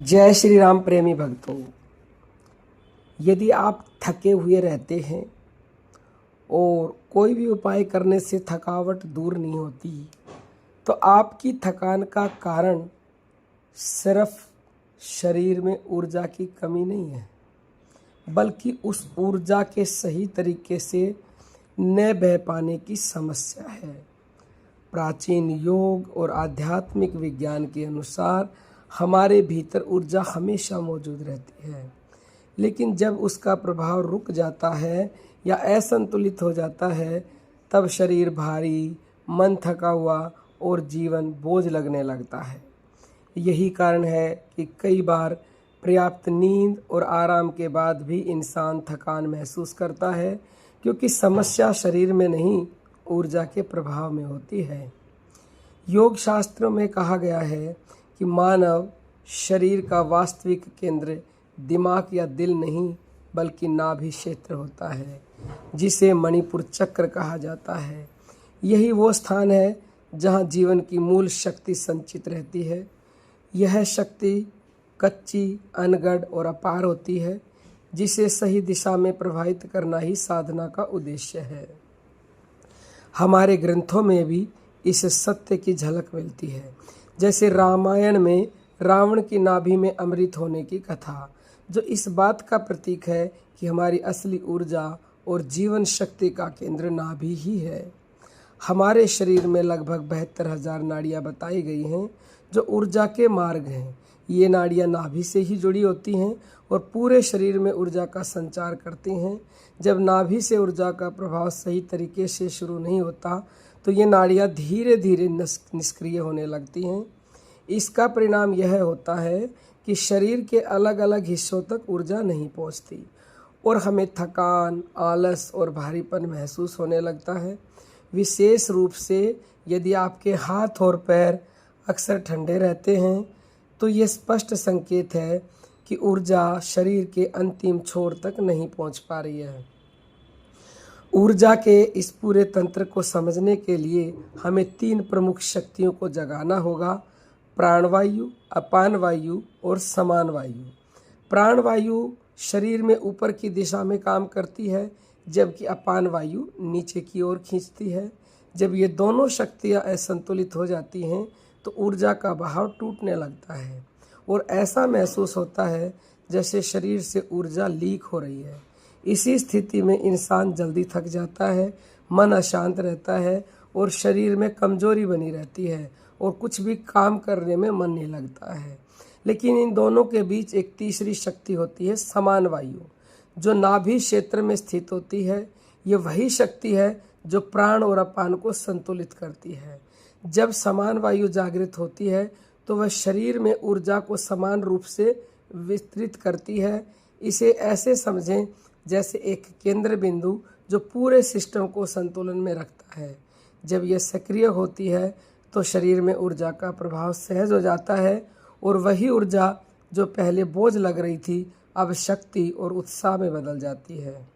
जय श्री राम प्रेमी भक्तों। यदि आप थके हुए रहते हैं और कोई भी उपाय करने से थकावट दूर नहीं होती, तो आपकी थकान का कारण सिर्फ शरीर में ऊर्जा की कमी नहीं है, बल्कि उस ऊर्जा के सही तरीके से न बह पाने की समस्या है। प्राचीन योग और आध्यात्मिक विज्ञान के अनुसार हमारे भीतर ऊर्जा हमेशा मौजूद रहती है, लेकिन जब उसका प्रभाव रुक जाता है या असंतुलित हो जाता है, तब शरीर भारी, मन थका हुआ और जीवन बोझ लगने लगता है। यही कारण है कि कई बार पर्याप्त नींद और आराम के बाद भी इंसान थकान महसूस करता है, क्योंकि समस्या शरीर में नहीं, ऊर्जा के प्रभाव में होती है। योग शास्त्रों में कहा गया है कि मानव शरीर का वास्तविक केंद्र दिमाग या दिल नहीं, बल्कि नाभि क्षेत्र होता है, जिसे मणिपुर चक्र कहा जाता है। यही वो स्थान है जहाँ जीवन की मूल शक्ति संचित रहती है। यह शक्ति कच्ची, अनगढ़ और अपार होती है, जिसे सही दिशा में प्रवाहित करना ही साधना का उद्देश्य है। हमारे ग्रंथों में भी इस सत्य की झलक मिलती है, जैसे रामायण में रावण की नाभि में अमृत होने की कथा, जो इस बात का प्रतीक है कि हमारी असली ऊर्जा और जीवन शक्ति का केंद्र नाभि ही है। हमारे शरीर में लगभग 72,000 नाड़ियाँ बताई गई हैं, जो ऊर्जा के मार्ग हैं। ये नाड़ियाँ नाभि से ही जुड़ी होती हैं और पूरे शरीर में ऊर्जा का संचार करती हैं। जब नाभि से ऊर्जा का प्रभाव सही तरीके से शुरू नहीं होता, तो ये नाड़ियाँ धीरे धीरे निष्क्रिय होने लगती हैं। इसका परिणाम यह होता है कि शरीर के अलग अलग हिस्सों तक ऊर्जा नहीं पहुँचती और हमें थकान, आलस और भारीपन महसूस होने लगता है। विशेष रूप से यदि आपके हाथ और पैर अक्सर ठंडे रहते हैं, तो ये स्पष्ट संकेत है कि ऊर्जा शरीर के अंतिम छोर तक नहीं पहुंच पा रही है। ऊर्जा के इस पूरे तंत्र को समझने के लिए हमें 3 प्रमुख शक्तियों को जगाना होगा: प्राणवायु, अपान वायु और समान वायु। प्राणवायु शरीर में ऊपर की दिशा में काम करती है, जबकि अपान वायु नीचे की ओर खींचती है। जब ये दोनों शक्तियाँ असंतुलित हो जाती हैं, तो ऊर्जा का बहाव टूटने लगता है और ऐसा महसूस होता है जैसे शरीर से ऊर्जा लीक हो रही है। इसी स्थिति में इंसान जल्दी थक जाता है, मन अशांत रहता है और शरीर में कमजोरी बनी रहती है और कुछ भी काम करने में मन नहीं लगता है। लेकिन इन दोनों के बीच एक तीसरी शक्ति होती है, समान वायु, जो नाभि क्षेत्र में स्थित होती है। ये वही शक्ति है जो प्राण और अपान को संतुलित करती है। जब समान वायु जागृत होती है, तो वह शरीर में ऊर्जा को समान रूप से विस्तृत करती है। इसे ऐसे समझें जैसे एक केंद्र बिंदु जो पूरे सिस्टम को संतुलन में रखता है। जब यह सक्रिय होती है, तो शरीर में ऊर्जा का प्रभाव सहज हो जाता है और वही ऊर्जा जो पहले बोझ लग रही थी, अब शक्ति और उत्साह में बदल जाती है।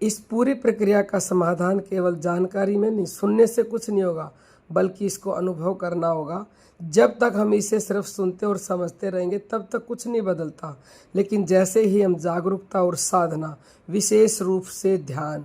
इस पूरी प्रक्रिया का समाधान केवल जानकारी में नहीं, सुनने से कुछ नहीं होगा, बल्कि इसको अनुभव करना होगा। जब तक हम इसे सिर्फ सुनते और समझते रहेंगे, तब तक कुछ नहीं बदलता। लेकिन जैसे ही हम जागरूकता और साधना, विशेष रूप से ध्यान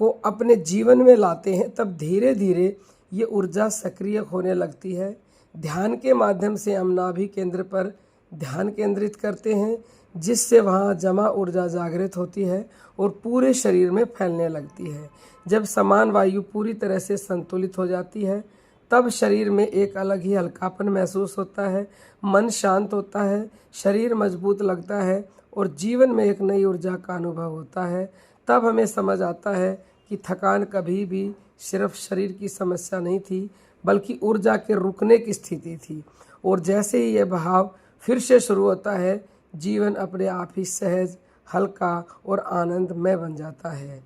को अपने जीवन में लाते हैं, तब धीरे धीरे ये ऊर्जा सक्रिय होने लगती है। ध्यान के माध्यम से हम नाभि केंद्र पर ध्यान केंद्रित करते हैं, जिससे वहाँ जमा ऊर्जा जागृत होती है और पूरे शरीर में फैलने लगती है। जब समान वायु पूरी तरह से संतुलित हो जाती है, तब शरीर में एक अलग ही हल्कापन महसूस होता है, मन शांत होता है, शरीर मजबूत लगता है और जीवन में एक नई ऊर्जा का अनुभव होता है। तब हमें समझ आता है कि थकान कभी भी सिर्फ शरीर की समस्या नहीं थी, बल्कि ऊर्जा के रुकने की स्थिति थी। और जैसे ही यह बहाव फिर से शुरू होता है, जीवन अपने आप ही सहज, हल्का और आनंदमय बन जाता है।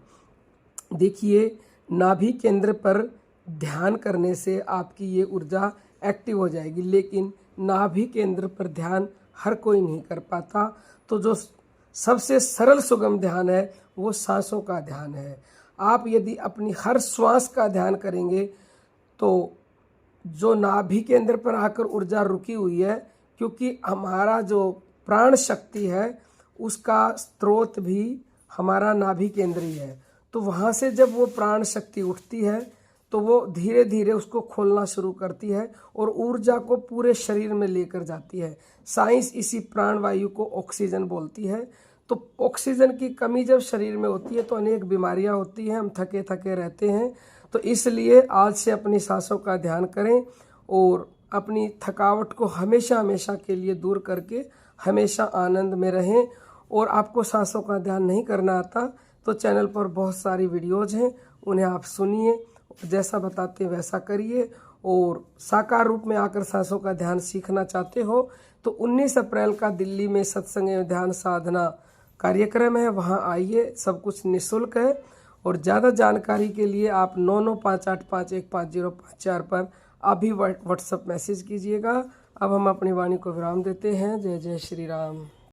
देखिए, नाभि केंद्र पर ध्यान करने से आपकी ये ऊर्जा एक्टिव हो जाएगी, लेकिन नाभि केंद्र पर ध्यान हर कोई नहीं कर पाता। तो जो सबसे सरल सुगम ध्यान है, वो सांसों का ध्यान है। आप यदि अपनी हर श्वास का ध्यान करेंगे, तो जो नाभि केंद्र पर आकर ऊर्जा रुकी हुई है, क्योंकि हमारा जो प्राण शक्ति है उसका स्रोत भी हमारा नाभि केंद्र ही है। तो वहाँ से जब वो प्राण शक्ति उठती है तो वो धीरे धीरे उसको खोलना शुरू करती है और ऊर्जा को पूरे शरीर में लेकर जाती है। साइंस इसी प्राण वायु को ऑक्सीजन बोलती है। तो ऑक्सीजन की कमी जब शरीर में होती है तो अनेक बीमारियां होती हैं, हम थके थके रहते हैं। तो इसलिए आज से अपनी सांसों का ध्यान करें और अपनी थकावट को हमेशा हमेशा के लिए दूर करके हमेशा आनंद में रहें। और आपको सांसों का ध्यान नहीं करना आता तो चैनल पर बहुत सारी वीडियोज हैं, उन्हें आप सुनिए, जैसा बताते हैं वैसा करिए। और साकार रूप में आकर सांसों का ध्यान सीखना चाहते हो तो 19 अप्रैल का दिल्ली में सत्संग एवं ध्यान साधना कार्यक्रम है, वहां आइए, सब कुछ निःशुल्क है। और ज़्यादा जानकारी के लिए आप 9958515054 पर अभी व्हाट्सएप मैसेज कीजिएगा। अब हम अपनी वाणी को विराम देते हैं। जय जय श्री राम।